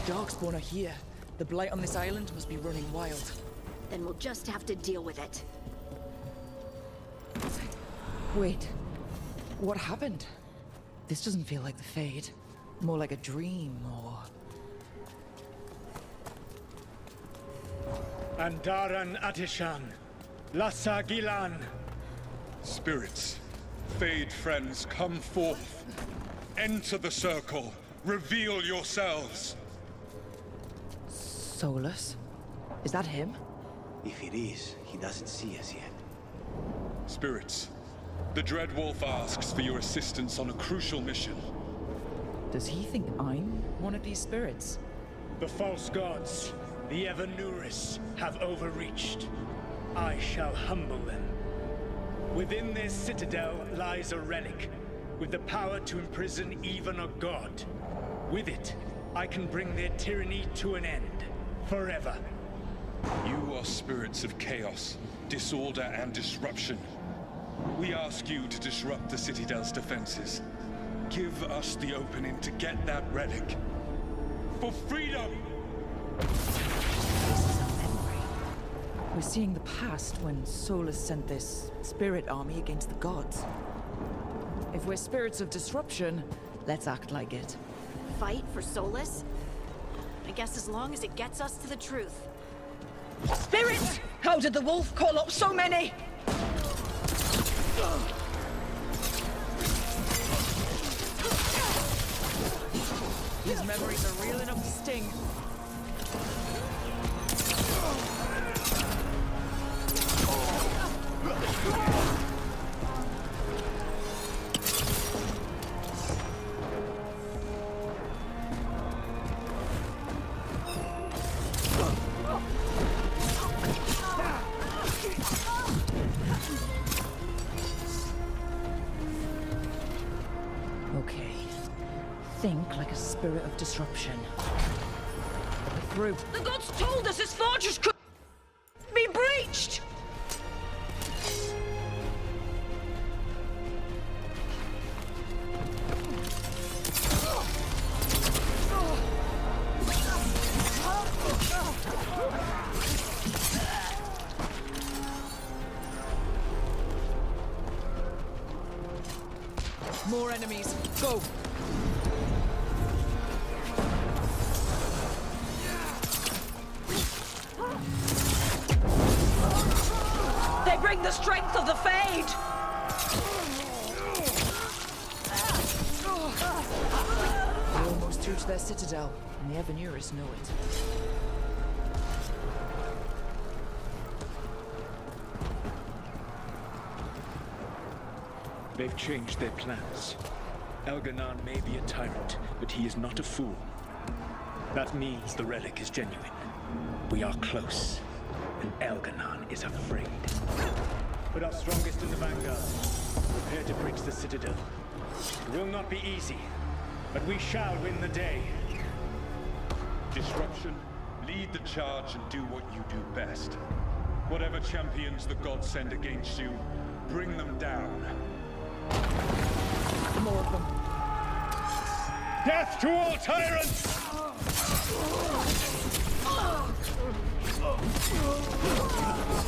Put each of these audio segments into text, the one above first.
Darkspawn are here. The blight on this island must be running wild. Then we'll just have to deal with it. Wait. What happened? This doesn't feel like the Fade. More like a dream, or... Andaran Atishan, Lassa Ghilan'nain. Spirits, Fade friends, come forth. Enter the circle. Reveal yourselves. Solas? Is that him? If it is, he doesn't see us yet. Spirits, the Dreadwolf asks for your assistance on a crucial mission. Does he think I'm one of these spirits? The false gods, the Evanuris, have overreached. I shall humble them. Within their citadel lies a relic, with the power to imprison even a god. With it, I can bring their tyranny to an end, forever. You are spirits of chaos, disorder, and disruption. We ask you to disrupt the Citadel's defenses. Give us the opening to get that relic. For freedom! We're seeing the past when Solas sent this spirit army against the gods. If we're spirits of disruption, let's act like it. Fight for Solas? I guess as long as it gets us to the truth. Spirits! How did the wolf call up so many? These memories are real enough to sting. Okay. Think like a spirit of disruption. Through. The gods told us this fortress could be breached! More enemies. Go! They bring the strength of the Fade! We're almost through to their citadel, and the Evanuris know it. They've changed their plans. Ghilan'nain may be a tyrant, but he is not a fool. That means the relic is genuine. We are close, and Ghilan'nain is afraid. Put our strongest in the vanguard. Prepare to breach the citadel. It will not be easy, but we shall win the day. Disruption, lead the charge and do what you do best. Whatever champions the gods send against you, bring them down. More of them. Death to all tyrants!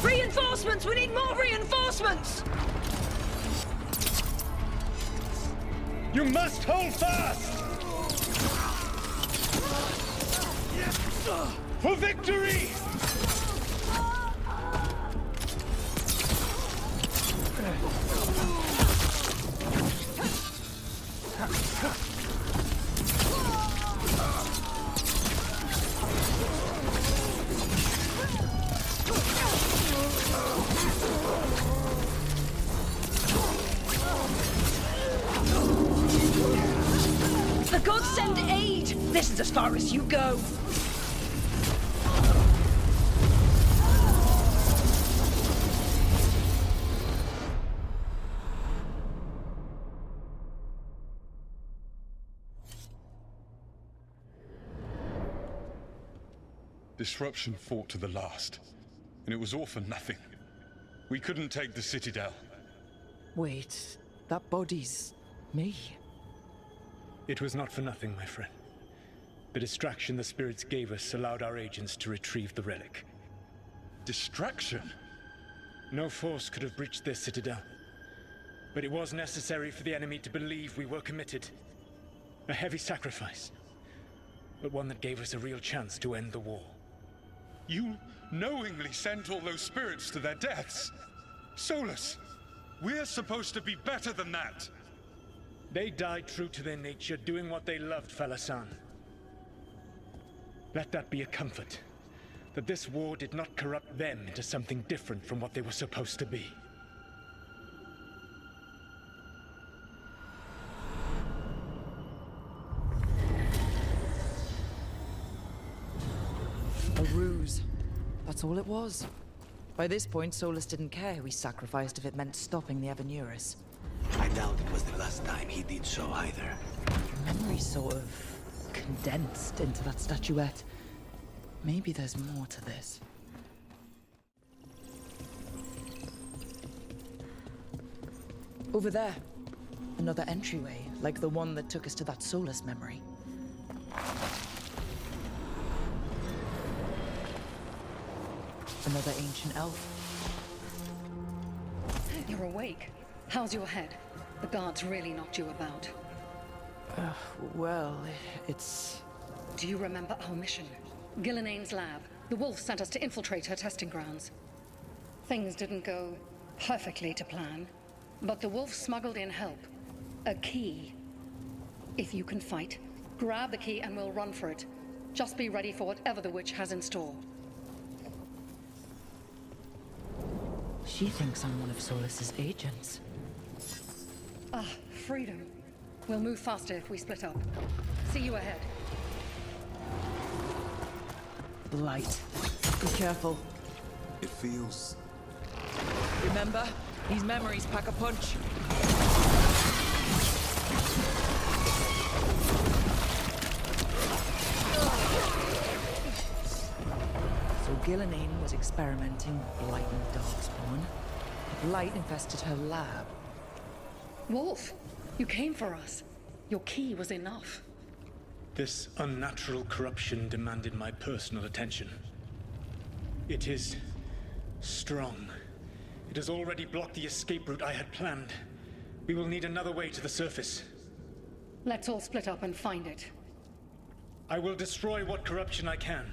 Reinforcements! We need more reinforcements! You must hold fast! For victory! The gods send aid! This is as far as you go! Disruption fought to the last, and it was all for nothing. We couldn't take the Citadel. Wait, that body's me. It was not for nothing, my friend. The distraction the spirits gave us allowed our agents to retrieve the relic. Distraction? No force could have breached this citadel. But it was necessary for the enemy to believe we were committed. A heavy sacrifice, but one that gave us a real chance to end the war. You knowingly sent all those spirits to their deaths? Solas, we're supposed to be better than that! They died true to their nature, doing what they loved, Falasan. Let that be a comfort, that this war did not corrupt them into something different from what they were supposed to be. A ruse. That's all it was. By this point, Solas didn't care who he sacrificed if it meant stopping the Avenuris. I doubt it was the last time he did so either. Memory sort of condensed into that statuette. Maybe there's more to this. Over there. Another entryway, like the one that took us to that Solas memory. Another ancient elf. You're awake. How's your head? The guards really knocked you about. Well, it's... Do you remember our mission? Ghilan'nain's lab. The wolf sent us to infiltrate her testing grounds. Things didn't go perfectly to plan, but the wolf smuggled in help. A key. If you can fight, grab the key and we'll run for it. Just be ready for whatever the witch has in store. She thinks I'm one of Solas's agents. Ah, freedom. We'll move faster if we split up. See you ahead. Blight. Be careful. It feels... Remember? These memories pack a punch. So Ghilan'nain was experimenting with blight and darkspawn. Blight infested her lab. Wolf, you came for us. Your key was enough. This unnatural corruption demanded my personal attention. It is strong. It has already blocked the escape route I had planned. We will need another way to the surface. Let's all split up and find it. I will destroy what corruption I can.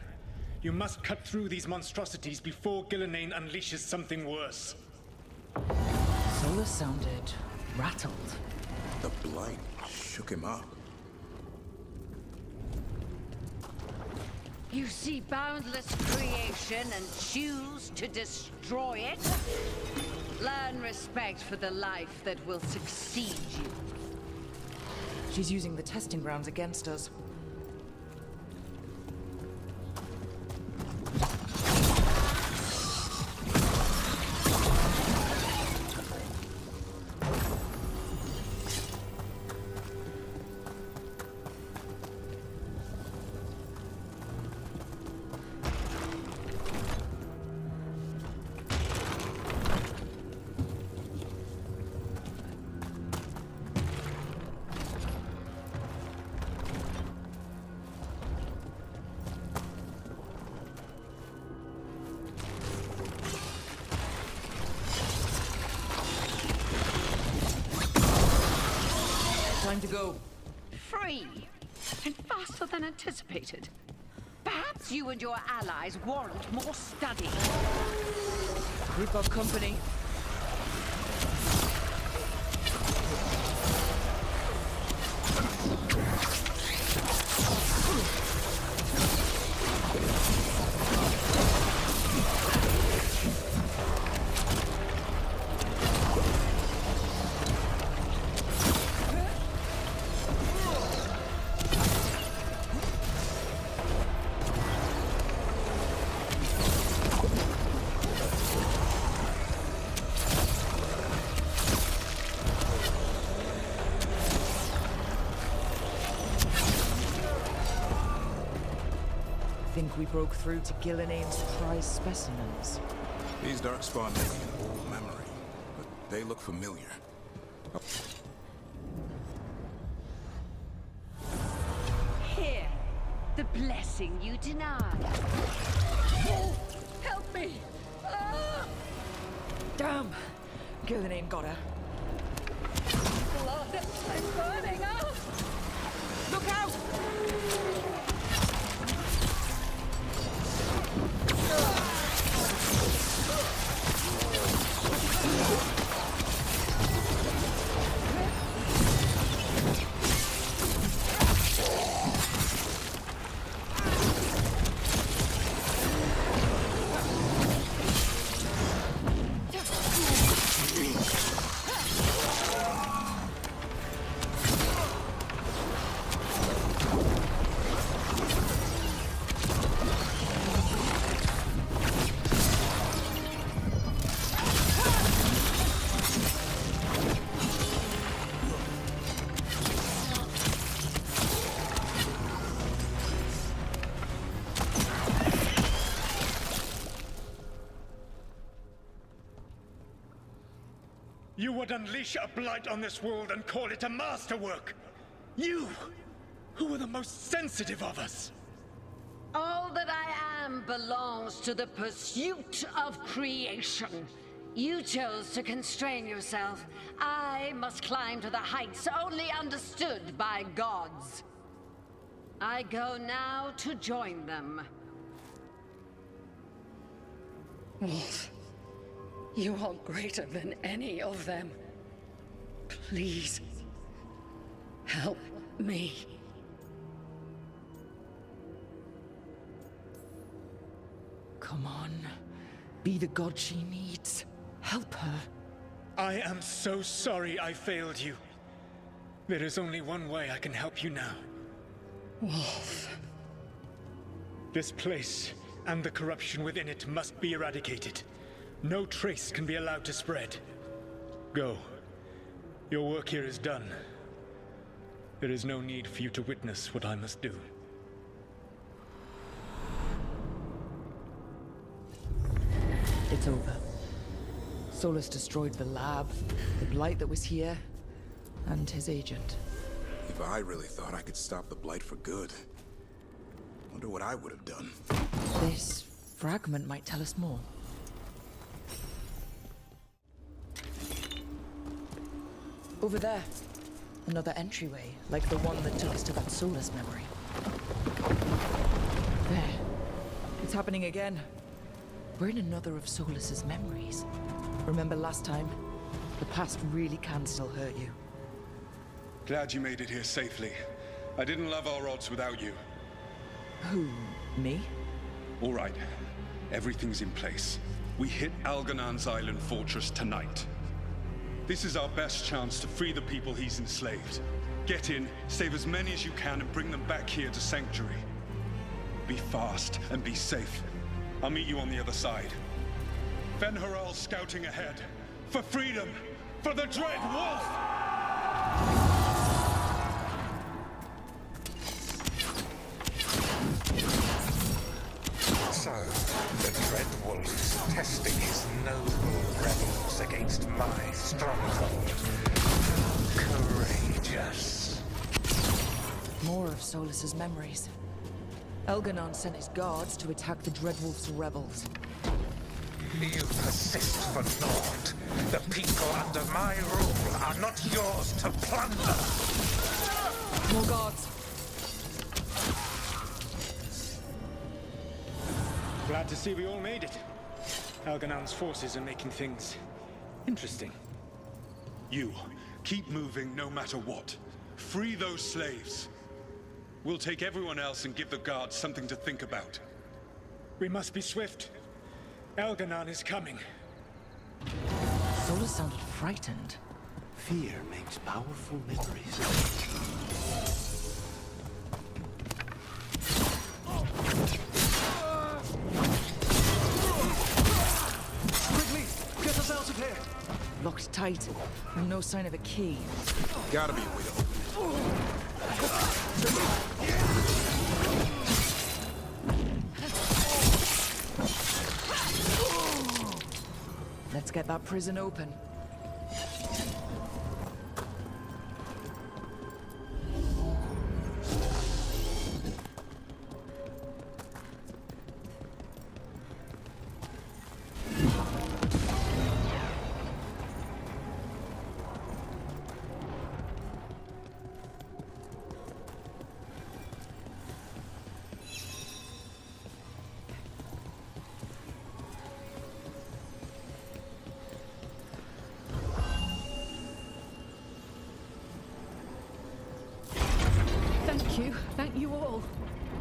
You must cut through these monstrosities before Ghilan'nain unleashes something worse. Solas sounded rattled. the blight shook him up. You see boundless creation and choose to destroy it? Learn respect for the life that will succeed you. She's using the testing grounds against us. Time to go. Free, and faster than anticipated. Perhaps you and your allies warrant more study. Group of company. Think we broke through to Ghilan'nain's prize specimens. These darkspawn may be an old memory, but they look familiar. Here, the blessing you denied. Help me! Ah! Damn! Ghilan'nain got her. Blood! I'm burning! Ah! Look out! You would unleash a blight on this world and call it a masterwork! You, who are the most sensitive of us! All that I am belongs to the pursuit of creation. You chose to constrain yourself. I must climb to the heights only understood by gods. I go now to join them. Wolf, you are greater than any of them. Please, help me. Come on. Be the god she needs. Help her. I am so sorry I failed you. There is only one way I can help you now. Wolf. This place and the corruption within it must be eradicated. No trace can be allowed to spread. Go. Your work here is done. There is no need for you to witness what I must do. It's over. Solas destroyed the lab, the blight that was here, and his agent. If I really thought I could stop the blight for good, wonder what I would have done. This fragment might tell us more. Over there. Another entryway, like the one that took us to that Solas memory. There. It's happening again. We're in another of Solas's memories. Remember last time? The past really can still hurt you. Glad you made it here safely. I didn't love our odds without you. Who? Me? All right. Everything's in place. We hit Ghilan'nain's island fortress tonight. This is our best chance to free the people he's enslaved. Get in, save as many as you can, and bring them back here to Sanctuary. Be fast and be safe. I'll meet you on the other side. Veilguard scouting ahead. For freedom! For the Dread Wolf! So, the Dread Wolf is testing his noble rebels against my stronghold. Courageous. More of Solas's memories. Ghilan'nain sent his guards to attack the Dreadwolf's rebels. You persist for naught. The people under my rule are not yours to plunder. More guards. Glad to see we all made it. Ghilan'nain's forces are making things interesting. You, keep moving no matter what. Free those slaves. We'll take everyone else and give the guards something to think about. We must be swift. Ghilan'nain is coming. Solas sounded frightened. Fear makes powerful memories. Quickly! Get us out of here! Locked tight, and no sign of a key. Gotta be a way to open Let's get that prison open.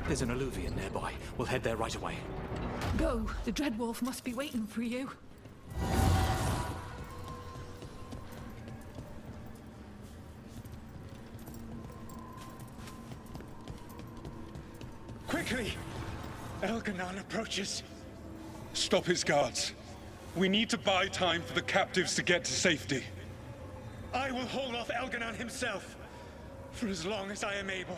There's an alluvion nearby. We'll head there right away. Go. The Dreadwolf must be waiting for you. Quickly! Elghilan'nain approaches. Stop his guards. We need to buy time for the captives to get to safety. I will hold off Elghilan'nain himself, for as long as I am able.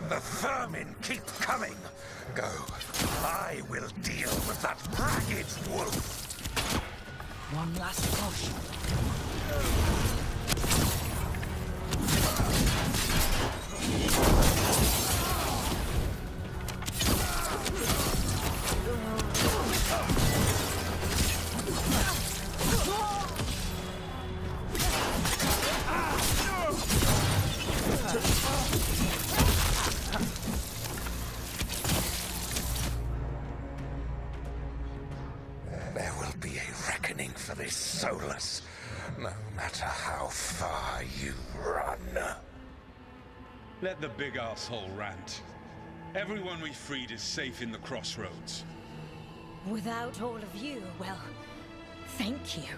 The vermin keep coming. Go. I will deal with that ragged wolf. One last push. There will be a reckoning for this, Solas, no matter how far you run. Let the big asshole rant. Everyone we freed is safe in the crossroads. Without all of you, well, thank you.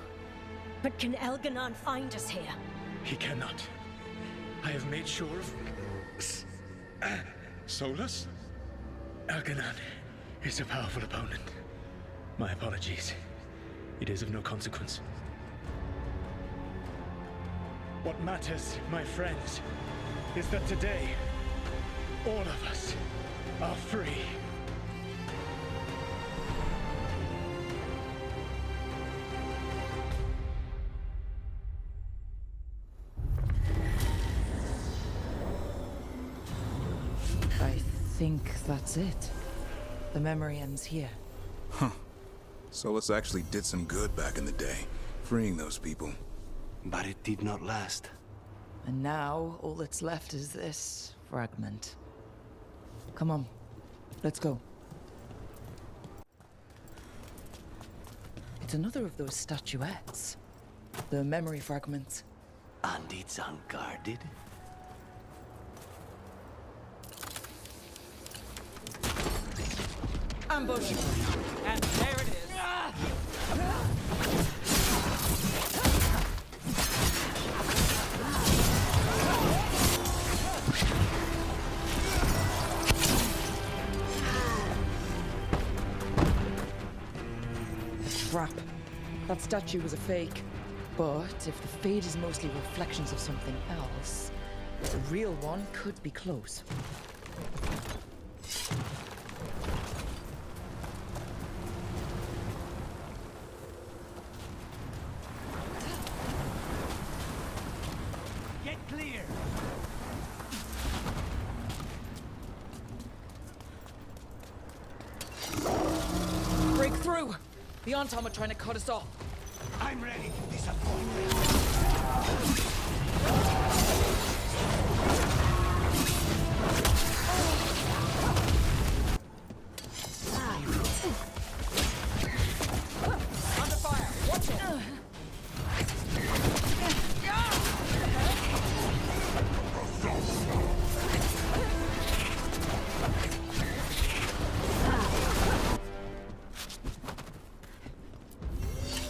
But can Elghilan'nain find us here? He cannot. I have made sure of... Solas? Elghilan'nain is a powerful opponent. My apologies. It is of no consequence. What matters, my friends, is that today, all of us are free. I think that's it. The memory ends here. Huh. Solas actually did some good back in the day, freeing those people. But it did not last. And now, all that's left is this fragment. Come on, let's go. It's another of those statuettes. The memory fragments. And it's unguarded? Ambush! And there it is! Crap. That statue was a fake. But if the fade is mostly reflections of something else, the real one could be close. Get clear! Break through! The Antom are trying to cut us off. I'm ready for disappointment. Under fire! Watch it!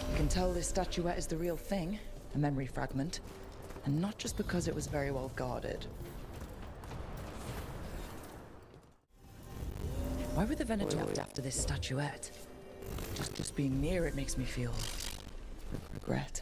You can tell this statuette is the real thing, a memory fragment, and not just because it was very well guarded. Why were the Venator after this statuette? Just being near it makes me feel regret.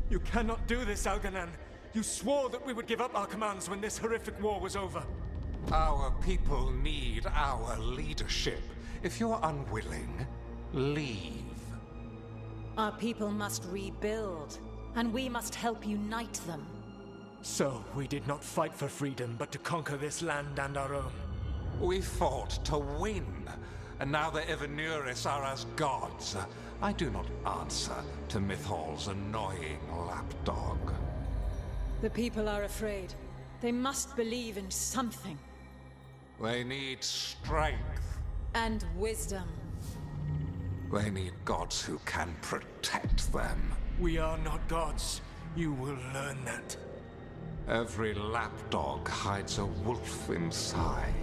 You cannot do this, Elghilan'nain. You swore that we would give up our commands when this horrific war was over. Our people need our leadership. If you're unwilling, leave. Our people must rebuild, and we must help unite them. So, we did not fight for freedom, but to conquer this land and our own. We fought to win. and now the Evenuris are as gods. I do not answer to Mythal's annoying lapdog. The people are afraid. They must believe in something. They need strength. And wisdom. They need gods who can protect them. We are not gods. You will learn that. Every lapdog hides a wolf inside.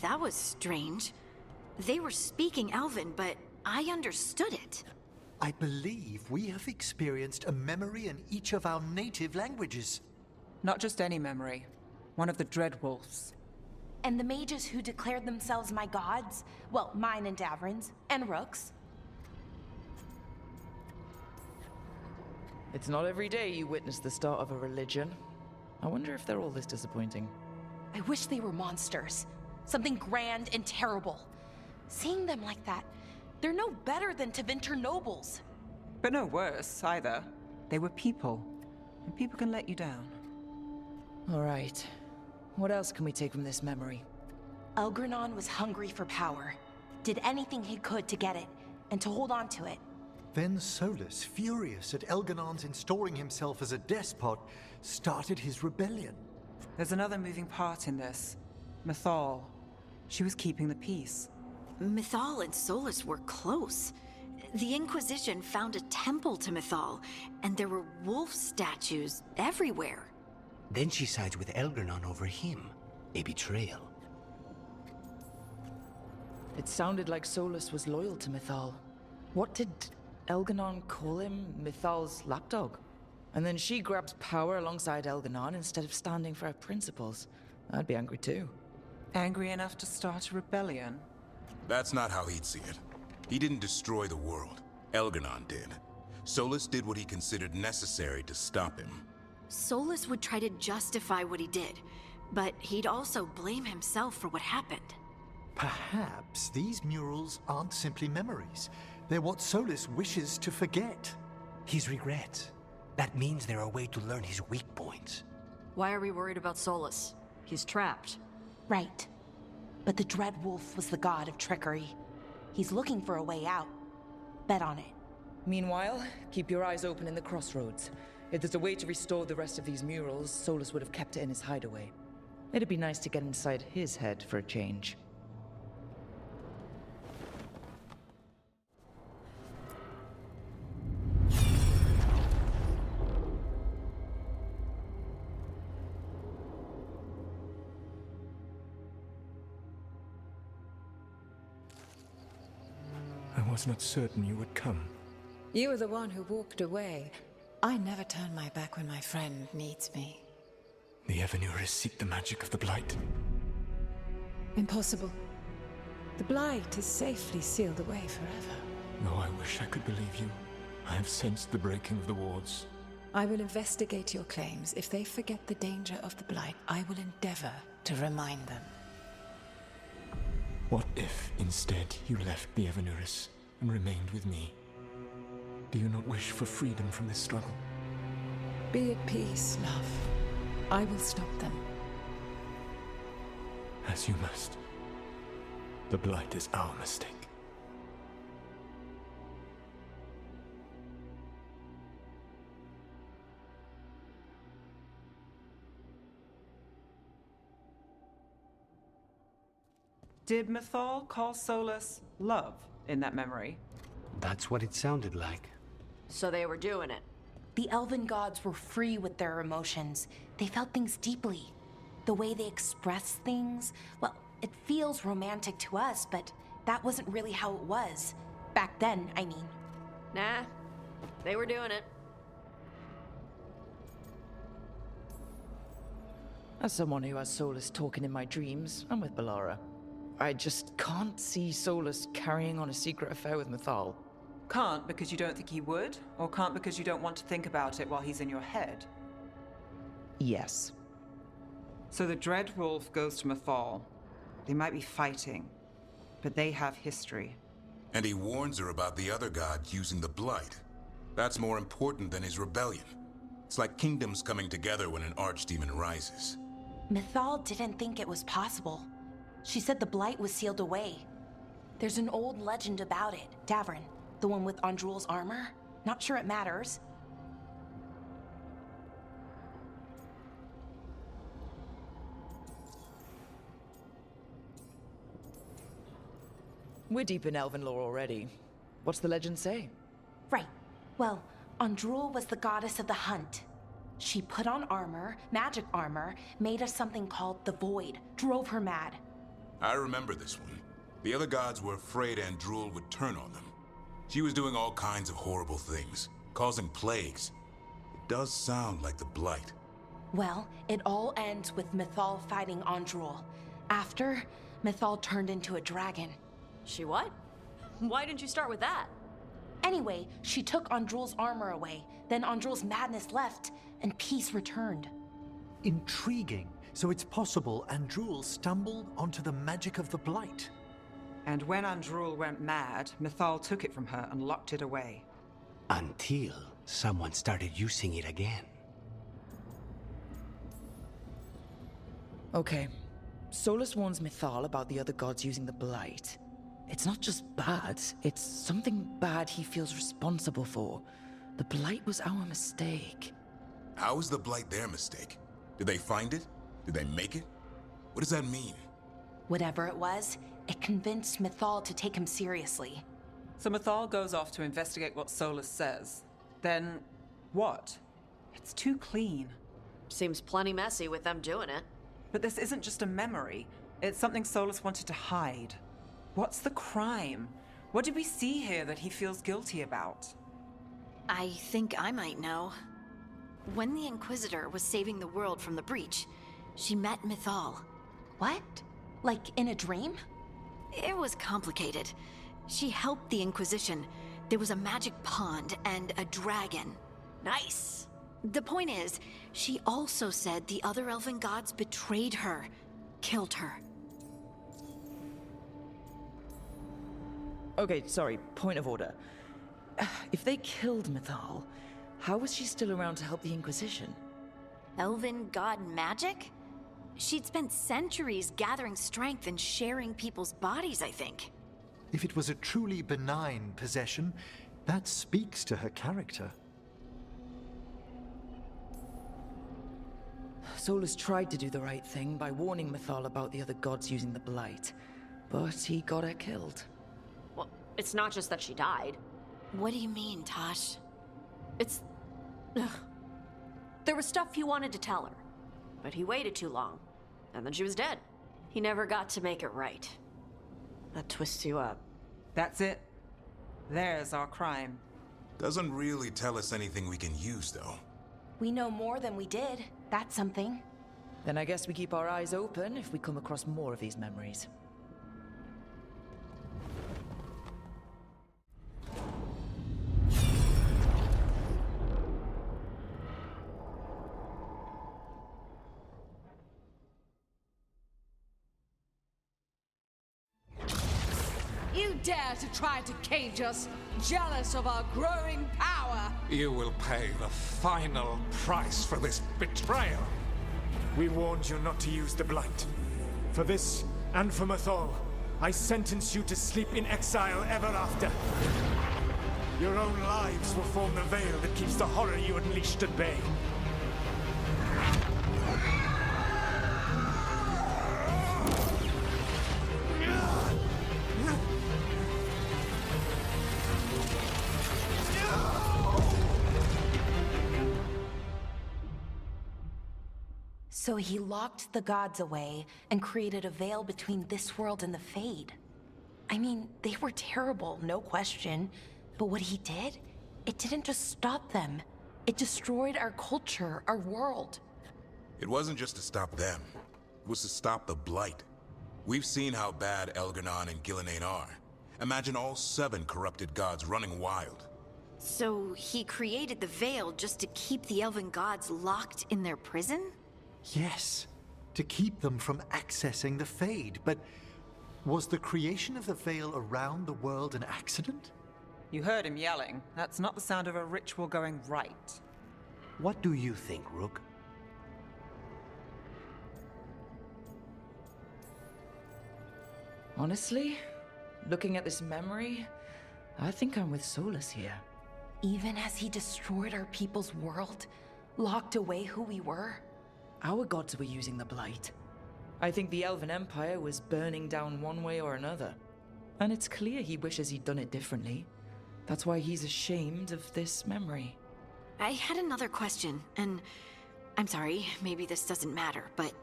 That was strange. They were speaking Elven, but I understood it. I believe we have experienced a memory in each of our native languages. Not just any memory. One of the Dreadwolves. And the mages who declared themselves my gods? Well, mine and Davrin's, and Rook's. It's not every day you witness the start of a religion. I wonder if they're all this disappointing. I wish they were monsters. Something grand and terrible. Seeing them like that, they're no better than Tevinter nobles. But no worse, either. They were people. And people can let you down. All right. What else can we take from this memory? Elgrennon was hungry for power. Did anything he could to get it, and to hold on to it. Then Solas, furious at Elganon's installing himself as a despot, started his rebellion. There's another moving part in this. Mythal. She was keeping the peace. Mythal and Solas were close. The Inquisition found a temple to Mythal, and there were wolf statues everywhere. Then she sides with Elgrennon over him. A betrayal. It sounded like Solas was loyal to Mythal. What did Elgrennon call him? Mythal's lapdog? And then she grabs power alongside Elgrennon instead of standing for her principles. I'd be angry too. Angry enough to start a rebellion? That's not how he'd see it. He didn't destroy the world. Elgrennon did. Solas did what he considered necessary to stop him. Solas would try to justify what he did, but he'd also blame himself for what happened. Perhaps these murals aren't simply memories. They're what Solas wishes to forget. His regrets. That means they're a way to learn his weak points. Why are we worried about Solas? He's trapped. Right. But the Dreadwolf was the god of trickery. He's looking for a way out. Bet on it. Meanwhile, keep your eyes open in the crossroads. If there's a way to restore the rest of these murals, Solas would have kept it in his hideaway. It'd be nice to get inside his head for a change. I was not certain you would come. You were the one who walked away. I never turn my back when my friend needs me. The Evenuris seek the magic of the blight. Impossible. The blight is safely sealed away forever. Though I wish I could believe you. I have sensed the breaking of the wards. I will investigate your claims. If they forget the danger of the blight, I will endeavor to remind them. What if, instead, you left the Evenuris and remained with me? Do you not wish for freedom from this struggle? Be at peace, love. I will stop them. As you must. The blight is our mistake. Did Mythal call Solas love in that memory? That's what it sounded like. So they were doing it. The elven gods were free with their emotions. They felt things deeply. The way they express things, well, it feels romantic to us, but that wasn't really how it was. Back then, I mean. Nah, they were doing it. As someone who has Solas talking in my dreams, I'm with Balara. I just can't see Solas carrying on a secret affair with Mythal. Can't because you don't think he would? Or can't because you don't want to think about it while he's in your head? Yes. So the Dreadwolf goes to Mythal. They might be fighting, but they have history. And he warns her about the other gods using the blight. That's more important than his rebellion. It's like kingdoms coming together when an archdemon rises. Mythal didn't think it was possible. She said the blight was sealed away. There's an old legend about it. Davrin, the one with Andrul's armor. Not sure it matters. We're deep in elven lore already. What's the legend say? Right. Well, Andrul was the goddess of the hunt. She put on armor, magic armor, made us something called the Void, drove her mad. I remember this one. The other gods were afraid Andrul would turn on them. She was doing all kinds of horrible things, causing plagues. It does sound like the blight. Well, it all ends with Mythal fighting Andrul. After, Mythal turned into a dragon. She what? Why didn't you start with that? Anyway, she took Andrul's armor away, then Andrul's madness left, and peace returned. Intriguing. So it's possible Andrul stumbled onto the magic of the blight. And when Andrul went mad, Mythal took it from her and locked it away. Until someone started using it again. Okay. Solas warns Mythal about the other gods using the blight. It's not just bad, it's something bad he feels responsible for. The blight was our mistake. How is the blight their mistake? Did they find it? Did they make it? What does that mean? Whatever it was, it convinced Mythal to take him seriously. So Mythal goes off to investigate what Solas says. Then, what? It's too clean. Seems plenty messy with them doing it. But this isn't just a memory. It's something Solas wanted to hide. What's the crime? What did we see here that he feels guilty about? I think I might know. When the Inquisitor was saving the world from the breach, she met Mythal. What? Like in a dream? It was complicated. She helped the Inquisition. There was a magic pond and a dragon. Nice. The point is, she also said the other elven gods betrayed her, killed her. Okay, sorry, point of order. If they killed Mythal, how was she still around to help the Inquisition? Elven god magic? She'd spent centuries gathering strength and sharing people's bodies, I think. If it was a truly benign possession, that speaks to her character. Solas tried to do the right thing by warning Mythal about the other gods using the blight, but he got her killed. Well, it's not just that she died. What do you mean, Tosh? It's... Ugh. There was stuff he wanted to tell her, but he waited too long, and then she was dead. He never got to make it right. That twists you up. That's it. There's our crime. Doesn't really tell us anything we can use, though. We know more than we did. That's something. Then I guess we keep our eyes open if we come across more of these memories. You dare to try to cage us, jealous of our growing power! You will pay the final price for this betrayal. We warned you not to use the blight. For this, and for Mythal, I sentence you to sleep in exile ever after. Your own lives will form the veil that keeps the horror you unleashed at bay. So he locked the gods away and created a veil between this world and the Fade. I mean, they were terrible, no question. But what he did, it didn't just stop them. It destroyed our culture, our world. It wasn't just to stop them. It was to stop the blight. We've seen how bad Ghilan'nain and Ghilan'nain are. Imagine all 7 corrupted gods running wild. So he created the veil just to keep the elven gods locked in their prison? Yes, to keep them from accessing the Fade, but Was the creation of the Veil around the world an accident? You heard him yelling. That's not the sound of a ritual going right. What do you think, Rook? Honestly, looking at this memory, I think I'm with Solas here. Even as he destroyed our people's world, locked away who we were? Our gods were using the blight. I think the Elven Empire was burning down one way or another. And it's clear he wishes he'd done it differently. That's why he's ashamed of this memory. I had another question, and I'm sorry, maybe this doesn't matter, but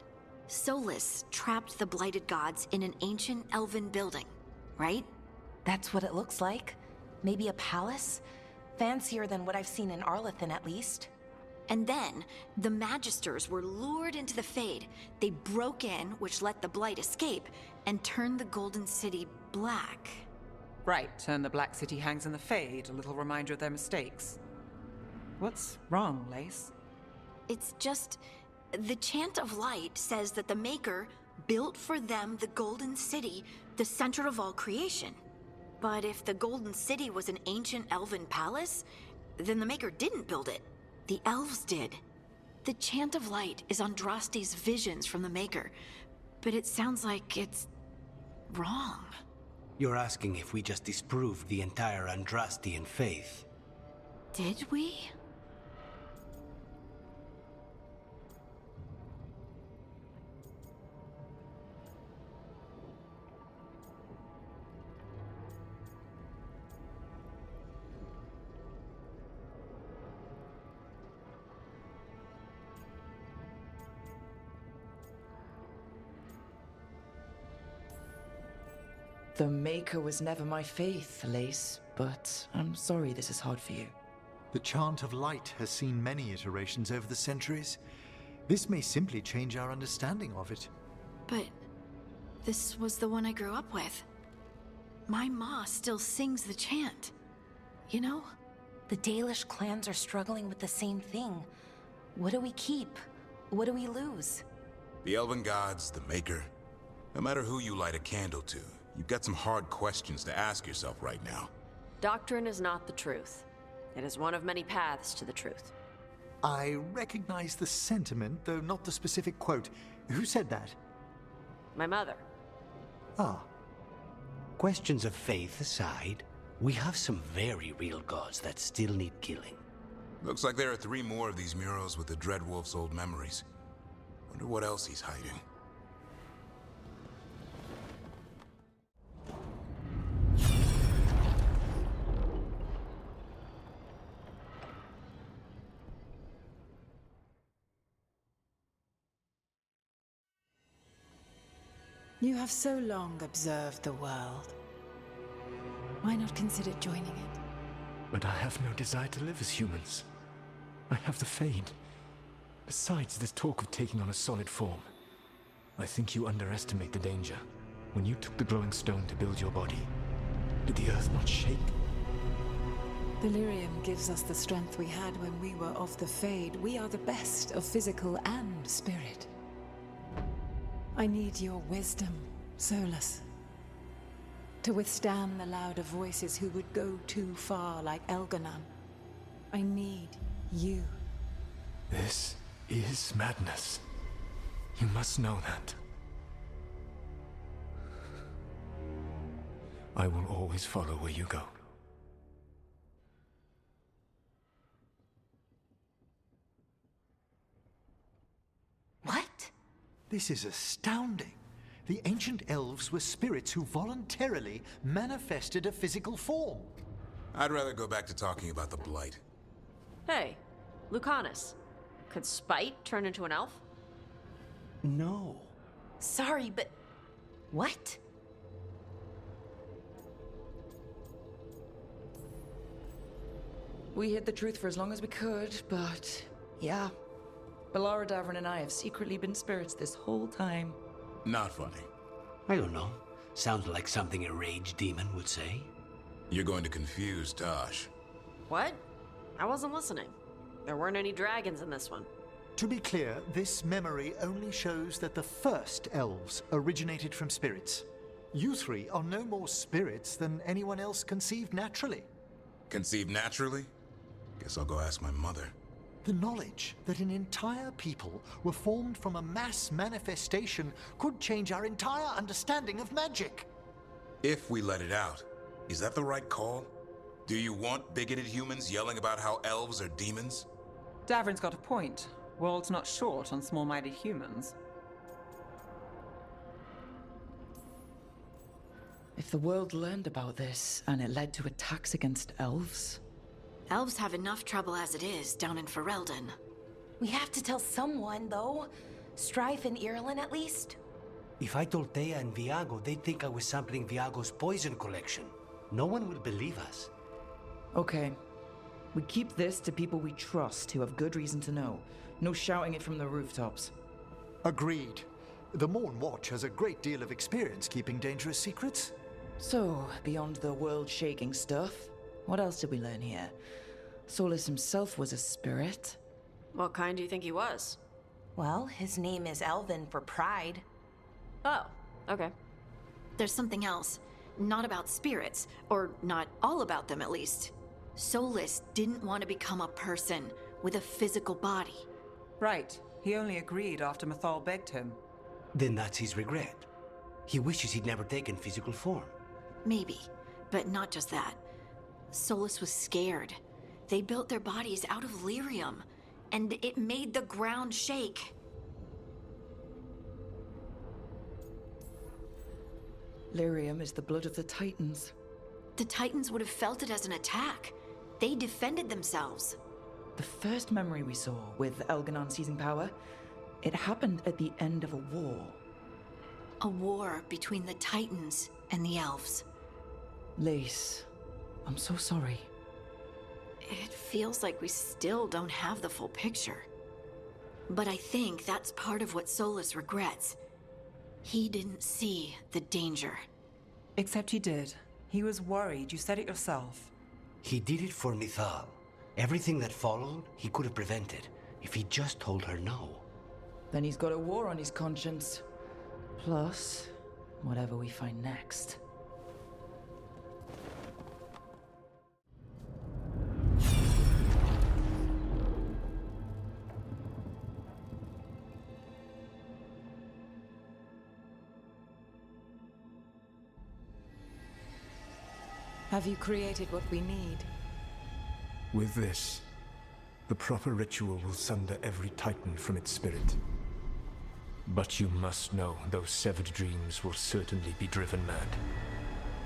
Solas trapped the blighted gods in an ancient elven building, right? That's what it looks like. Maybe a palace? Fancier than what I've seen in Arlethan, at least. And then, the Magisters were lured into the Fade. They broke in, which let the blight escape, and turned the Golden City black. Right, and the Black City hangs in the Fade, a little reminder of their mistakes. What's wrong, Lace? It's just... the Chant of Light says that the Maker built for them the Golden City, the center of all creation. But if the Golden City was an ancient elven palace, then the Maker didn't build it. The elves did. The Chant of Light is Andraste's visions from the Maker, but it sounds like it's... wrong. You're asking if we just disproved the entire Andrastian faith. Did we? The Maker was never my faith, Lace, but I'm sorry this is hard for you. The Chant of Light has seen many iterations over the centuries. This may simply change our understanding of it. But this was the one I grew up with. My ma still sings the chant. You know? The Dalish clans are struggling with the same thing. What do we keep? What do we lose? The Elven Gods, the Maker. No matter who you light a candle to, you've got some hard questions to ask yourself right now. Doctrine is not the truth. It is one of many paths to the truth. I recognize the sentiment, though not the specific quote. Who said that? My mother. Ah. Questions of faith aside, we have some very real gods that still need killing. Looks like there are 3 more of these murals with the Dreadwolf's old memories. Wonder what else he's hiding. You have so long observed the world. Why not consider joining it? But I have no desire to live as humans. I have the Fade. Besides, there's talk of taking on a solid form. I think you underestimate the danger. When you took the glowing stone to build your body, did the earth not shake? Delirium gives us the strength we had when we were of the Fade. We are the best of physical and spirit. I need your wisdom, Solas. To withstand the louder voices who would go too far like Elghanan. I need you. This is madness. You must know that. I will always follow where you go. What? This is astounding. The ancient elves were spirits who voluntarily manifested a physical form. I'd rather go back to talking about the blight. Hey, Lucanus. Could Spite turn into an elf? No. Sorry, but... what? We hid the truth for as long as we could, but... yeah. Belara Davrin and I have secretly been spirits this whole time. Not funny. I don't know. Sounds like something a rage demon would say. You're going to confuse Tosh. What? I wasn't listening. There weren't any dragons in this one. To be clear, this memory only shows that the first elves originated from spirits. You three are no more spirits than anyone else conceived naturally. Conceived naturally? Guess I'll go ask my mother. The knowledge that an entire people were formed from a mass manifestation could change our entire understanding of magic. If we let it out, is that the right call? Do you want bigoted humans yelling about how elves are demons? Davrin's got a point. World's not short on small-minded humans. If the world learned about this, and it led to attacks against elves... Elves have enough trouble as it is down in Ferelden. We have to tell someone, though. Strife and Ireland, at least. If I told Thea and Viago, they'd think I was sampling Viago's poison collection. No one will believe us. Okay. We keep this to people we trust who have good reason to know. No shouting it from the rooftops. Agreed. The Morn Watch has a great deal of experience keeping dangerous secrets. So, beyond the world-shaking stuff, what else did we learn here? Solas himself was a spirit. What kind do you think he was? Well, his name is Elven for pride. Oh, okay. There's something else. Not about spirits, or not all about them at least. Solas didn't want to become a person with a physical body. Right. He only agreed after Mythal begged him. Then that's his regret. He wishes he'd never taken physical form. Maybe, but not just that. Solas was scared. They built their bodies out of lyrium, and it made the ground shake. Lyrium is the blood of the Titans. The Titans would have felt it as an attack. They defended themselves. The first memory we saw with Elghanan seizing power, it happened at the end of a war. A war between the Titans and the elves. Lace, I'm so sorry. It feels like we still don't have the full picture. But I think that's part of what Solas regrets. He didn't see the danger. Except he did. He was worried, you said it yourself. He did it for Mythal. Everything that followed, he could have prevented, if he just told her no. Then he's got a war on his conscience. Plus, whatever we find next. Have you created what we need? With this, the proper ritual will sunder every Titan from its spirit. But you must know those severed dreams will certainly be driven mad.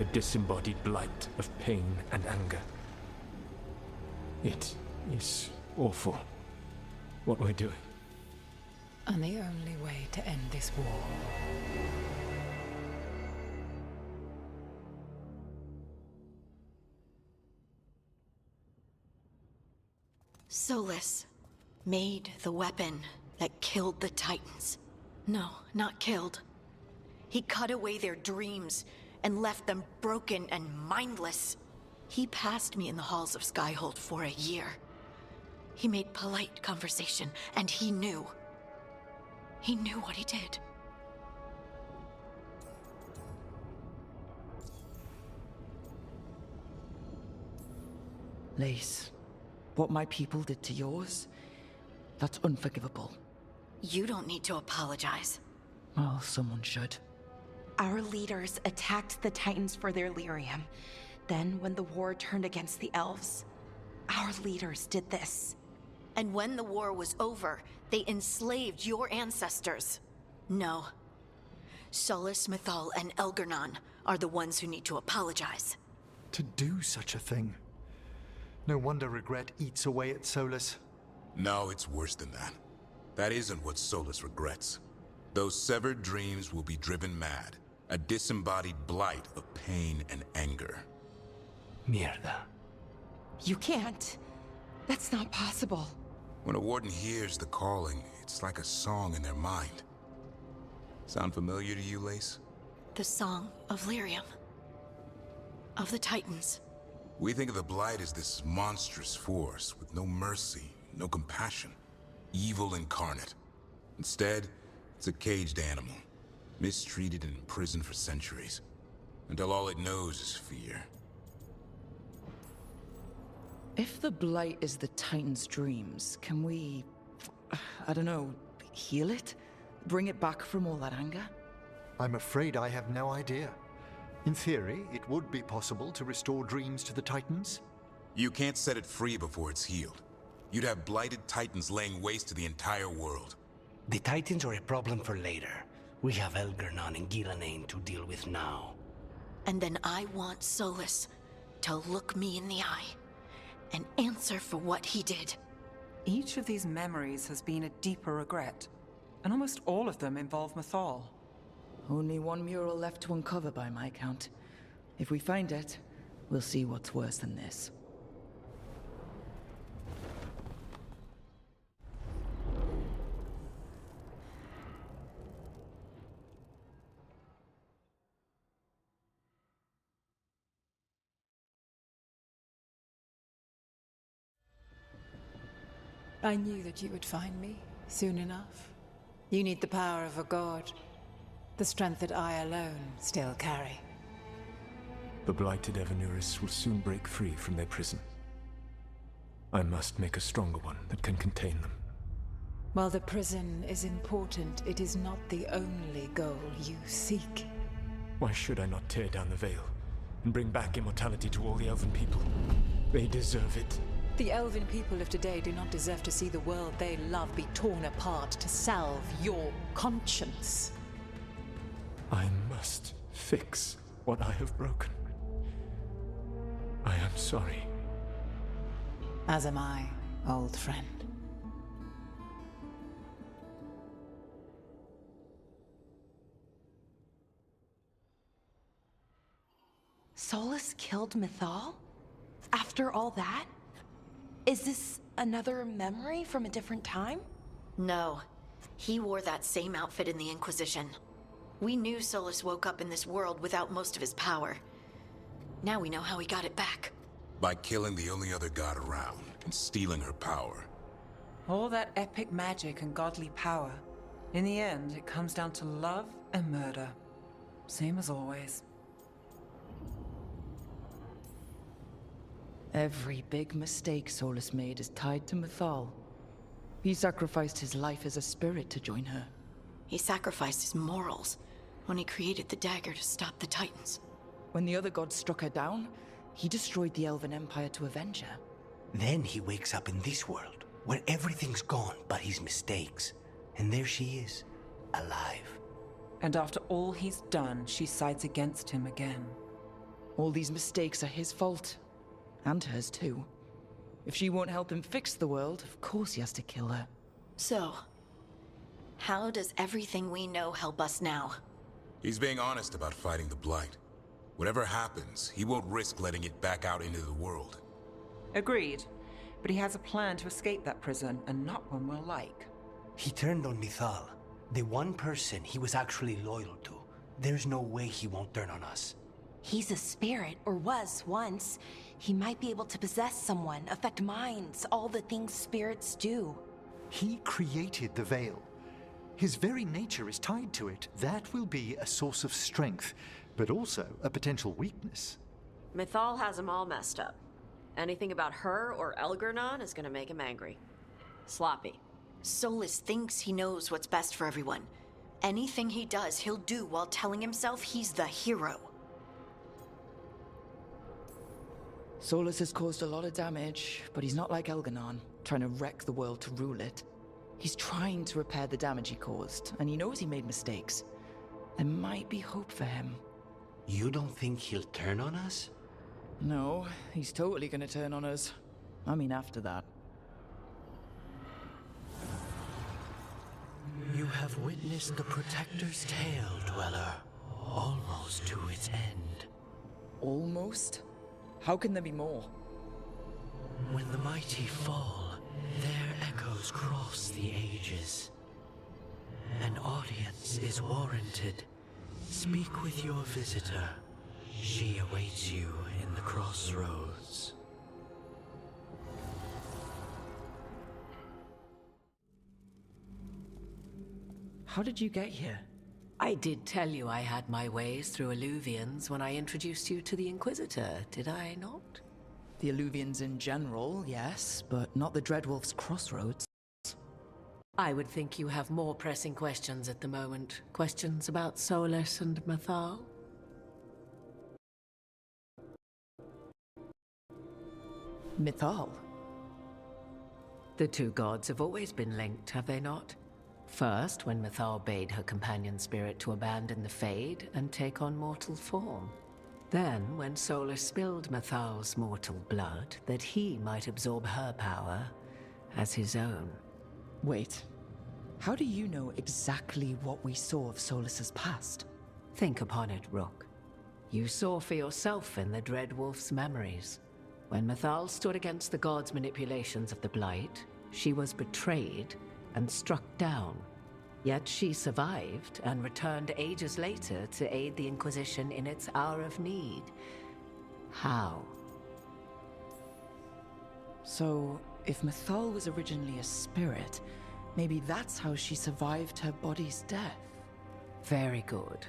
A disembodied blight of pain and anger. It is awful what we're doing. And the only way to end this war. Solas made the weapon that killed the Titans. No, not killed. He cut away their dreams and left them broken and mindless. He passed me in the halls of Skyhold for a year. He made polite conversation, and he knew. He knew what he did. Lace, what my people did to yours, that's unforgivable. You don't need to apologize. Well, someone should. Our leaders attacked the Titans for their lyrium. Then, when the war turned against the elves, our leaders did this. And when the war was over, they enslaved your ancestors. No. Solas, Mythal, and Elghanan are the ones who need to apologize. To do such a thing. No wonder regret eats away at Solas. No, it's worse than that. That isn't what Solas regrets. Those severed dreams will be driven mad. A disembodied blight of pain and anger. Mierda. You can't. That's not possible. When a warden hears the calling, it's like a song in their mind. Sound familiar to you, Lace? The song of lyrium. Of the Titans. We think of the blight as this monstrous force with no mercy, no compassion. Evil incarnate. Instead, it's a caged animal. Mistreated and imprisoned for centuries. until all it knows is fear. If the blight is the Titan's dreams, can we, I don't know, heal it? Bring it back from all that anger? I'm afraid I have no idea. In theory, it would be possible to restore dreams to the Titans. You can't set it free before it's healed. You'd have blighted Titans laying waste to the entire world. The Titans are a problem for later. We have Elgernon and Ghilan'nain to deal with now. And then I want Solas to look me in the eye and answer for what he did. Each of these memories has been a deeper regret, and almost all of them involve Mythal. Only one mural left to uncover by my count. If we find it, we'll see what's worse than this. I knew that you would find me soon enough. You need the power of a god. The strength that I alone still carry. The blighted Evanuris will soon break free from their prison. I must make a stronger one that can contain them. While the prison is important, it is not the only goal you seek. Why should I not tear down the veil and bring back immortality to all the Elven people? They deserve it. The Elven people of today do not deserve to see the world they love be torn apart to salve your conscience. I must fix what I have broken. I am sorry. As am I, old friend. Solas killed Mythal? After all that? Is this another memory from a different time? No. He wore that same outfit in the Inquisition. We knew Solas woke up in this world without most of his power. Now we know how he got it back. By killing the only other god around and stealing her power. All that epic magic and godly power. In the end, it comes down to love and murder. Same as always. Every big mistake Solas made is tied to Mythal. He sacrificed his life as a spirit to join her. He sacrificed his morals when he created the dagger to stop the Titans. When the other gods struck her down, he destroyed the Elven Empire to avenge her. Then he wakes up in this world, where everything's gone but his mistakes. And there she is, alive. And after all he's done, she sides against him again. All these mistakes are his fault. And hers too. If she won't help him fix the world, of course he has to kill her. So, how does everything we know help us now? He's being honest about fighting the blight. Whatever happens, he won't risk letting it back out into the world. Agreed. But he has a plan to escape that prison, and not one we'll like. He turned on Mythal, the one person he was actually loyal to. There's no way he won't turn on us. He's a spirit, or was once. He might be able to possess someone, affect minds, all the things spirits do. He created the Veil. His very nature is tied to it. That will be a source of strength, but also a potential weakness. Mythal has him all messed up. Anything about her or Elgernon is gonna make him angry. Sloppy. Solas thinks he knows what's best for everyone. Anything he does, he'll do while telling himself he's the hero. Solas has caused a lot of damage, but he's not like Elgernon, trying to wreck the world to rule it. He's trying to repair the damage he caused, and he knows he made mistakes. There might be hope for him. You don't think he'll turn on us? No, he's totally gonna turn on us. I mean, after that. You have witnessed the Protector's tale, Dweller. Almost to its end. Almost? How can there be more? When the mighty fall, their echoes cross the ages. An audience is warranted. Speak with your visitor. She awaits you in the crossroads. How did you get here? I did tell you I had my ways through Illuvians when I introduced you to the Inquisitor, did I not? The Illuvians in general, yes, but not the Dreadwolf's crossroads. I would think you have more pressing questions at the moment. Questions about Solas and Mythal? Mythal? The two gods have always been linked, have they not? First, when Mythal bade her companion spirit to abandon the Fade and take on mortal form. Then, when Solas spilled Mythal's mortal blood, that he might absorb her power as his own. Wait, how do you know exactly what we saw of Solas's past? Think upon it, Rook. You saw for yourself in the Dreadwolf's memories. When Mythal stood against the gods' manipulations of the Blight, she was betrayed and struck down. Yet she survived and returned ages later to aid the Inquisition in its hour of need. How? So, if Mythal was originally a spirit, maybe that's how she survived her body's death. Very good.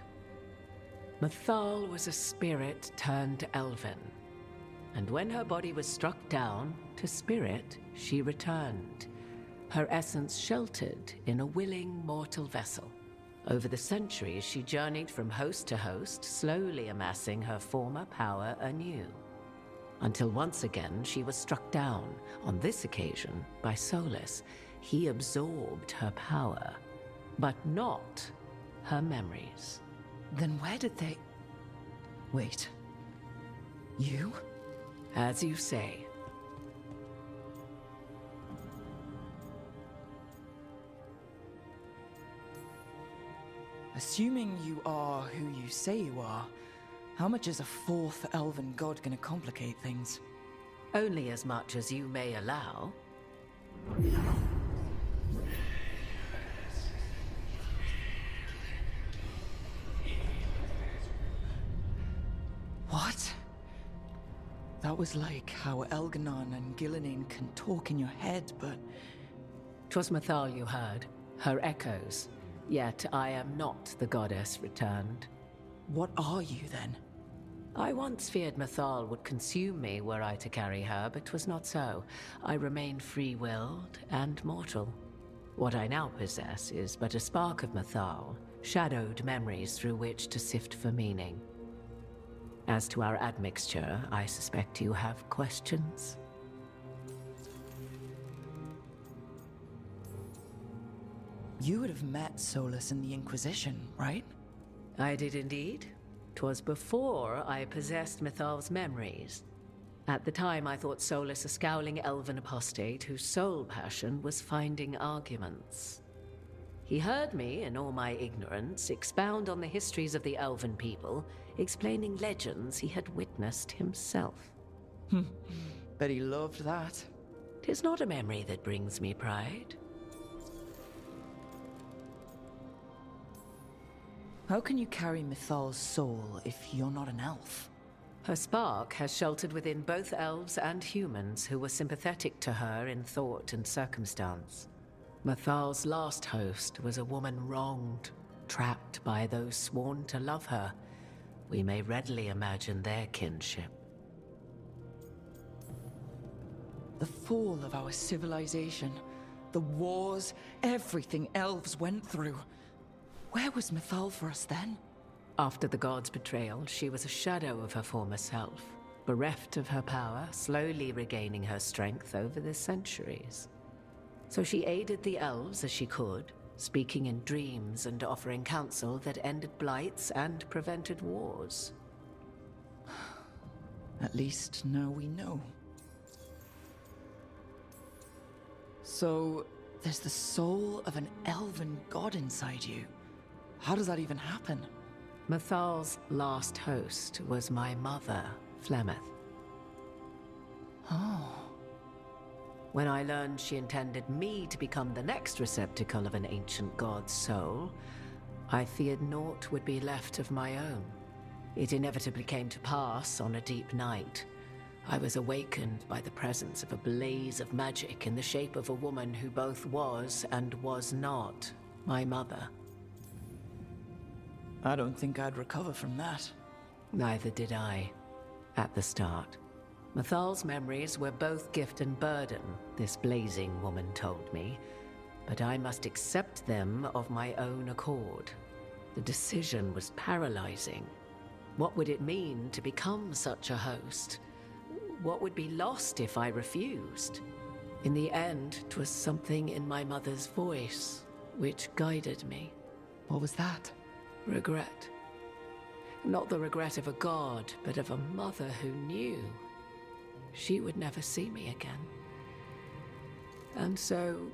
Mythal was a spirit turned elven. And when her body was struck down, to spirit, she returned. Her essence sheltered in a willing mortal vessel. Over the centuries, she journeyed from host to host, slowly amassing her former power anew. Until once again, she was struck down, on this occasion, by Solas. He absorbed her power, but not her memories. Then where did they... Wait. You? As you say. Assuming you are who you say you are, how much is a fourth elven god gonna complicate things? Only as much as you may allow. What? That was like how Elghanan and Ghilan'nain can talk in your head, but... 'Twas Mythal you heard, her echoes. Yet I am not the goddess returned. What are you then? I once feared Mythal would consume me were I to carry her, but 'twas not so. I remain free-willed and mortal. What I now possess is but a spark of Mythal, shadowed memories through which to sift for meaning. As to our admixture, I suspect you have questions. You would have met Solas in the Inquisition, right? I did indeed. 'Twas before I possessed Mythal's memories. At the time, I thought Solas a scowling elven apostate whose sole passion was finding arguments. He heard me, in all my ignorance, expound on the histories of the elven people, explaining legends he had witnessed himself. Bet he loved that. 'Tis not a memory that brings me pride. How can you carry Mythal's soul if you're not an elf? Her spark has sheltered within both elves and humans who were sympathetic to her in thought and circumstance. Mythal's last host was a woman wronged, trapped by those sworn to love her. We may readily imagine their kinship. The fall of our civilization, the wars, everything elves went through. Where was Mythal for us then? After the god's betrayal, she was a shadow of her former self, bereft of her power, slowly regaining her strength over the centuries. So she aided the elves as she could, speaking in dreams and offering counsel that ended blights and prevented wars. At least now we know. So, there's the soul of an elven god inside you. How does that even happen? Mythal's last host was my mother, Flemeth. Oh. When I learned she intended me to become the next receptacle of an ancient god's soul, I feared naught would be left of my own. It inevitably came to pass on a deep night. I was awakened by the presence of a blaze of magic in the shape of a woman who both was and was not my mother. I don't think I'd recover from that. Neither did I, at the start. Mythal's memories were both gift and burden, this blazing woman told me, but I must accept them of my own accord. The decision was paralyzing. What would it mean to become such a host? What would be lost if I refused? In the end, 'twas something in my mother's voice which guided me. What was that? Regret. Not the regret of a god, but of a mother who knew she would never see me again. And so,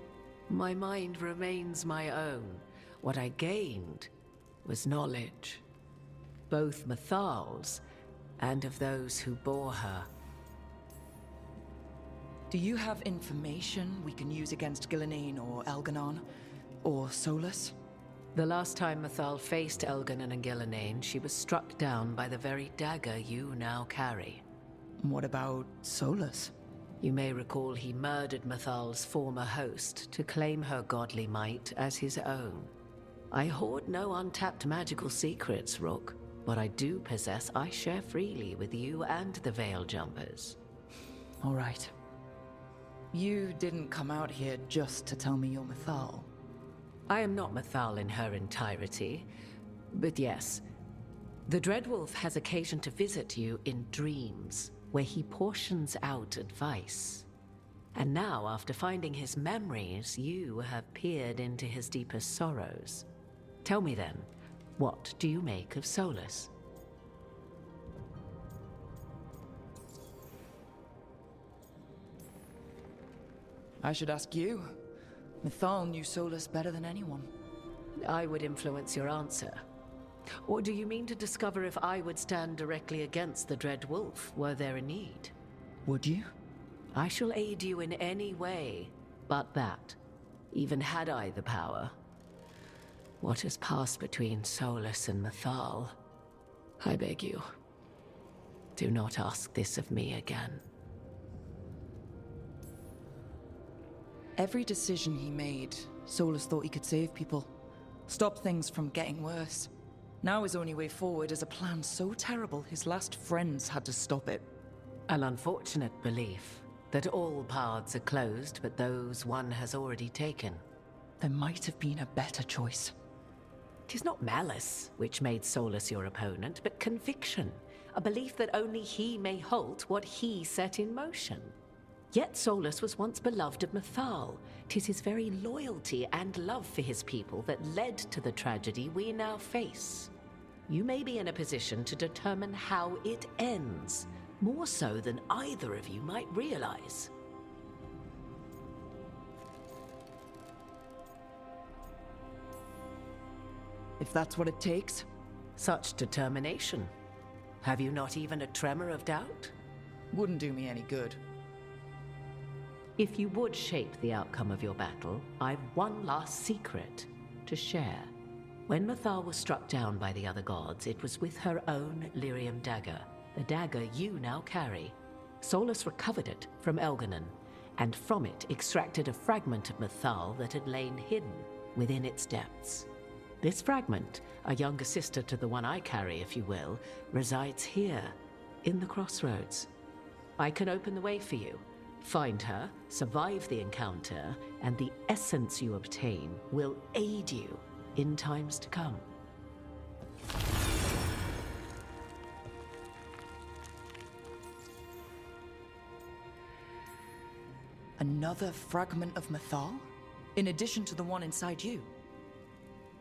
my mind remains my own. What I gained was knowledge, both Mythal's and of those who bore her. Do you have information we can use against Ghilan'nain or Elghanan? Or Solas? The last time Mythal faced Elghanan and Ghilan'nain, she was struck down by the very dagger you now carry. What about Solas? You may recall he murdered Mythal's former host to claim her godly might as his own. I hoard no untapped magical secrets, Rook. What I do possess, I share freely with you and the Veil Jumpers. All right. You didn't come out here just to tell me you're Mythal. I am not Mythal in her entirety, but yes. The Dreadwolf has occasion to visit you in dreams, where he portions out advice. And now, after finding his memories, you have peered into his deepest sorrows. Tell me then, what do you make of Solas? I should ask you. Mythal knew Solas better than anyone. I would influence your answer. Or do you mean to discover if I would stand directly against the Dread Wolf, were there a need? Would you? I shall aid you in any way but that, even had I the power. What has passed between Solas and Mythal? I beg you, do not ask this of me again. Every decision he made, Solas thought he could save people. Stop things from getting worse. Now his only way forward is a plan so terrible his last friends had to stop it. An unfortunate belief that all paths are closed but those one has already taken. There might have been a better choice. 'Tis not malice which made Solas your opponent, but conviction. A belief that only he may halt what he set in motion. Yet Solas was once beloved of Mythal. 'Tis his very loyalty and love for his people that led to the tragedy we now face. You may be in a position to determine how it ends, more so than either of you might realize. If that's what it takes. Such determination. Have you not even a tremor of doubt? Wouldn't do me any good. If you would shape the outcome of your battle, I've one last secret to share. When Mythal was struck down by the other gods, it was with her own lyrium dagger, the dagger you now carry. Solas recovered it from Elghanan, and from it extracted a fragment of Mythal that had lain hidden within its depths. This fragment, a younger sister to the one I carry, if you will, resides here, in the crossroads. I can open the way for you. Find her, survive the encounter, and the essence you obtain will aid you in times to come. Another fragment of Mythal? In addition to the one inside you?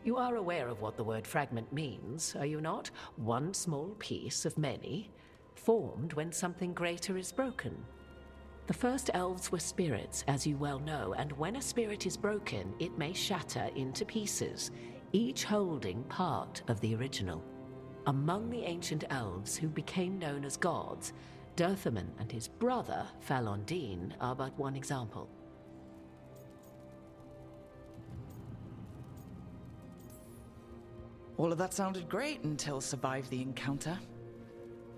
You are aware of what the word fragment means, are you not? One small piece of many, formed when something greater is broken. The first elves were spirits, as you well know, and when a spirit is broken, it may shatter into pieces, each holding part of the original. Among the ancient elves who became known as gods, Dirthaman and his brother, Falondine, are but one example. All of that sounded great until survive the encounter.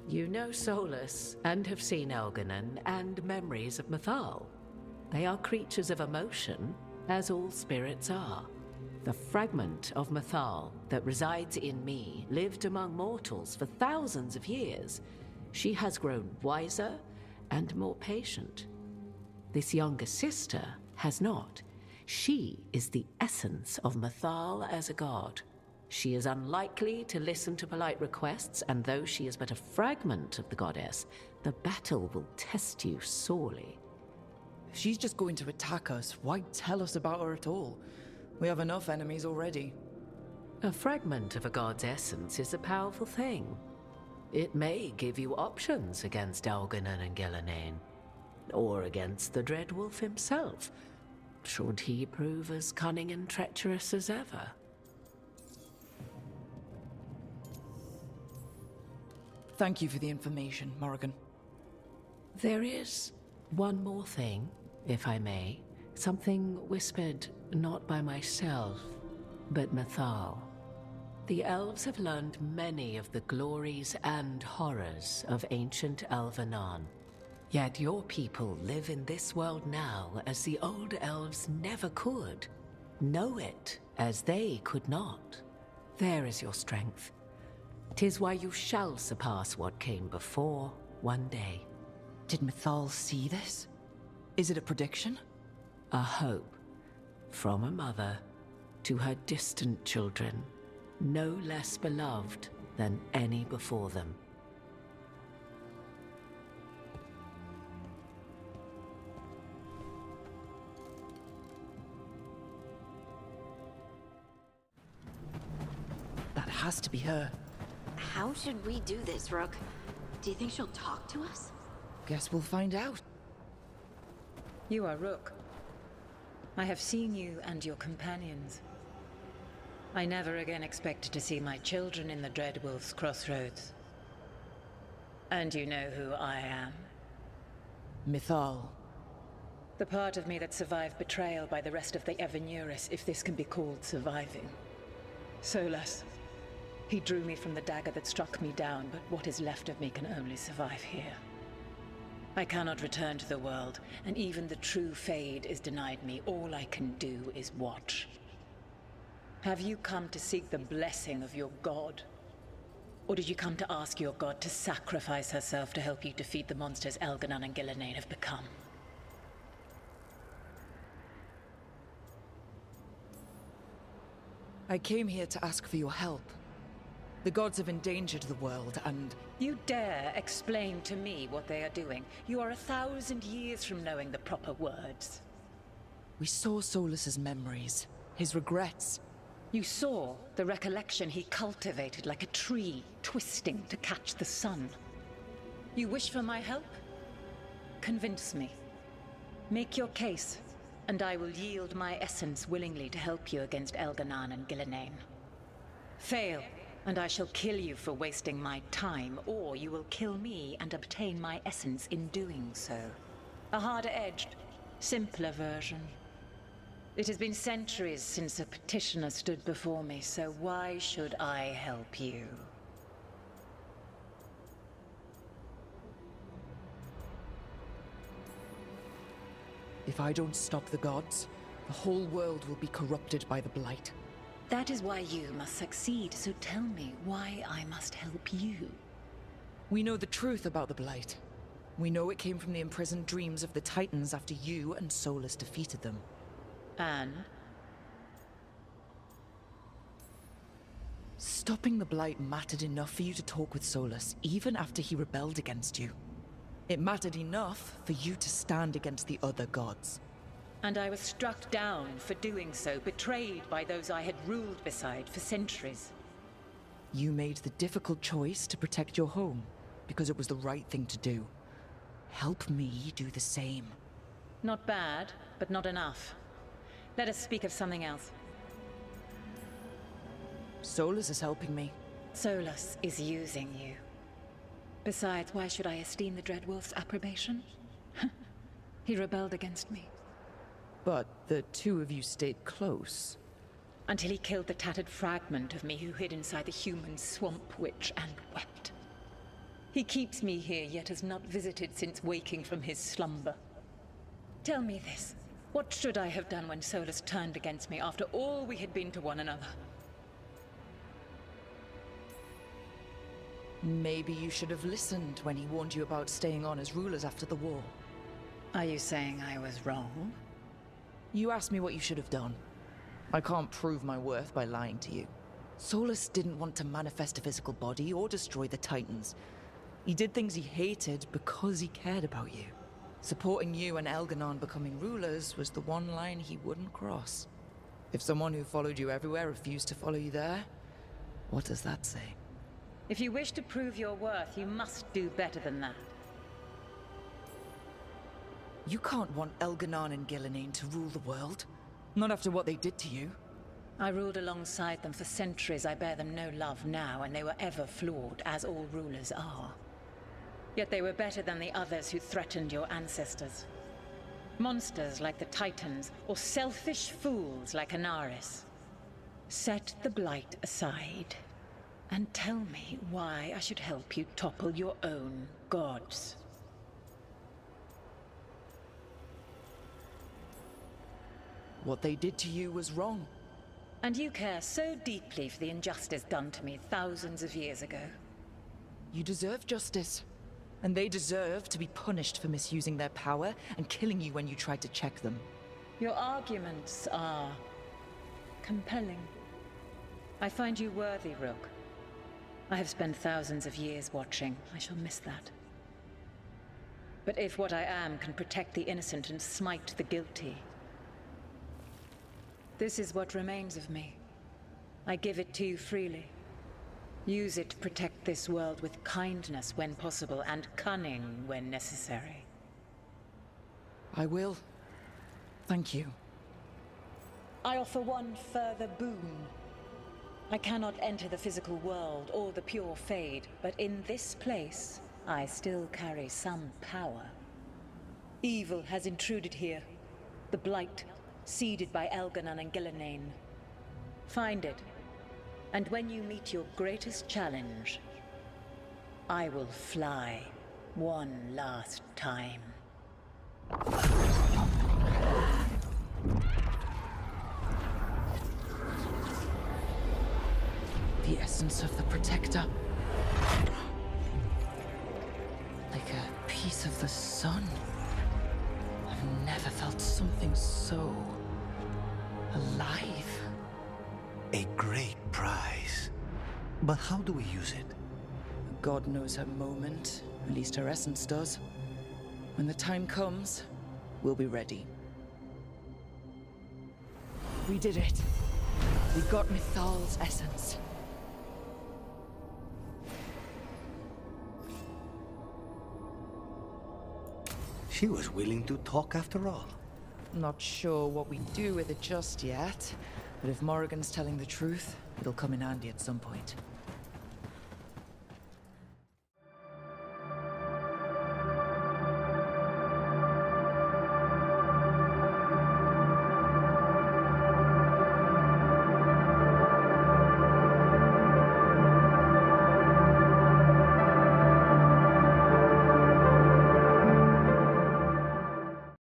You know Solas, and have seen Elghanan, and memories of Mythal. They are creatures of emotion, as all spirits are. The fragment of Mythal that resides in me lived among mortals for thousands of years. She has grown wiser and more patient. This younger sister has not. She is the essence of Mythal as a god. She is unlikely to listen to polite requests, and though she is but a fragment of the goddess, the battle will test you sorely. If she's just going to attack us, why tell us about her at all? We have enough enemies already. A fragment of a god's essence is a powerful thing. It may give you options against Elghanan and Ghilan'nain, or against the Dread Wolf himself, should he prove as cunning and treacherous as ever. Thank you for the information, Morrigan. There is one more thing, if I may. Something whispered not by myself, but Mythal. The elves have learned many of the glories and horrors of ancient Elvenan. Yet your people live in this world now as the old elves never could. Know it as they could not. There is your strength. 'Tis why you shall surpass what came before one day. Did Mythal see this? Is it a prediction? A hope. From a mother to her distant children, no less beloved than any before them. That has to be her. How should we do this, Rook? Do you think she'll talk to us? Guess we'll find out. You are Rook. I have seen you and your companions. I never again expected to see my children in the Dreadwolf's crossroads. And you know who I am? Mythal. The part of me that survived betrayal by the rest of the Evanuris, if this can be called surviving. Solas. He drew me from the dagger that struck me down, but what is left of me can only survive here. I cannot return to the world, and even the true Fade is denied me. All I can do is watch. Have you come to seek the blessing of your god? Or did you come to ask your god to sacrifice herself to help you defeat the monsters Elghanan and Ghilan'nain have become? I came here to ask for your help. The gods have endangered the world, and... You dare explain to me what they are doing? You are 1,000 years from knowing the proper words. We saw Solas's memories, his regrets. You saw the recollection he cultivated like a tree, twisting to catch the sun. You wish for my help? Convince me. Make your case, and I will yield my essence willingly to help you against Elghanan and Ghilan'nain. Fail, and I shall kill you for wasting my time, or you will kill me and obtain my essence in doing so. A harder-edged, simpler version. It has been centuries since a petitioner stood before me, so why should I help you? If I don't stop the gods, the whole world will be corrupted by the blight. That is why you must succeed, so tell me why I must help you. We know the truth about the blight. We know it came from the imprisoned dreams of the Titans after you and Solas defeated them. And? Stopping the blight mattered enough for you to talk with Solas, even after he rebelled against you. It mattered enough for you to stand against the other gods. And I was struck down for doing so, betrayed by those I had ruled beside for centuries. You made the difficult choice to protect your home, because it was the right thing to do. Help me do the same. Not bad, but not enough. Let us speak of something else. Solas is helping me. Solas is using you. Besides, why should I esteem the Dreadwolf's approbation? He rebelled against me. But the two of you stayed close. Until he killed the tattered fragment of me who hid inside the human swamp witch and wept. He keeps me here, yet has not visited since waking from his slumber. Tell me this. What should I have done when Solas turned against me after all we had been to one another? Maybe you should have listened when he warned you about staying on as rulers after the war. Are you saying I was wrong? You asked me what you should have done. I can't prove my worth by lying to you. Solas didn't want to manifest a physical body or destroy the Titans. He did things he hated because he cared about you. Supporting you and Elghanan becoming rulers was the one line he wouldn't cross. If someone who followed you everywhere refused to follow you there, what does that say? If you wish to prove your worth, you must do better than that. You can't want Elghanan and Ghilan'nain to rule the world. Not after what they did to you. I ruled alongside them for centuries. I bear them no love now, and they were ever flawed, as all rulers are. Yet they were better than the others who threatened your ancestors. Monsters like the Titans, or selfish fools like Anaris. Set the blight aside, and tell me why I should help you topple your own gods. What they did to you was wrong. And you care so deeply for the injustice done to me thousands of years ago. You deserve justice. And they deserve to be punished for misusing their power and killing you when you tried to check them. Your arguments are compelling. I find you worthy, Rook. I have spent thousands of years watching. I shall miss that. But if what I am can protect the innocent and smite the guilty, this is what remains of me. I give it to you freely. Use it to protect this world with kindness when possible and cunning when necessary. I will. Thank you. I offer one further boon. I cannot enter the physical world or the pure Fade, but in this place, I still carry some power. Evil has intruded here. The blight, seeded by Elghanan and Ghilan'nain. Find it, and when you meet your greatest challenge, I will fly one last time. The essence of the Protector. Like a piece of the sun. I've never felt something so alive. A great prize. But how do we use it? God knows her moment. At least her essence does. When the time comes, we'll be ready. We did it. We got Mythal's essence. She was willing to talk after all. Not sure what we do with it just yet, but if Morrigan's telling the truth, it'll come in handy at some point.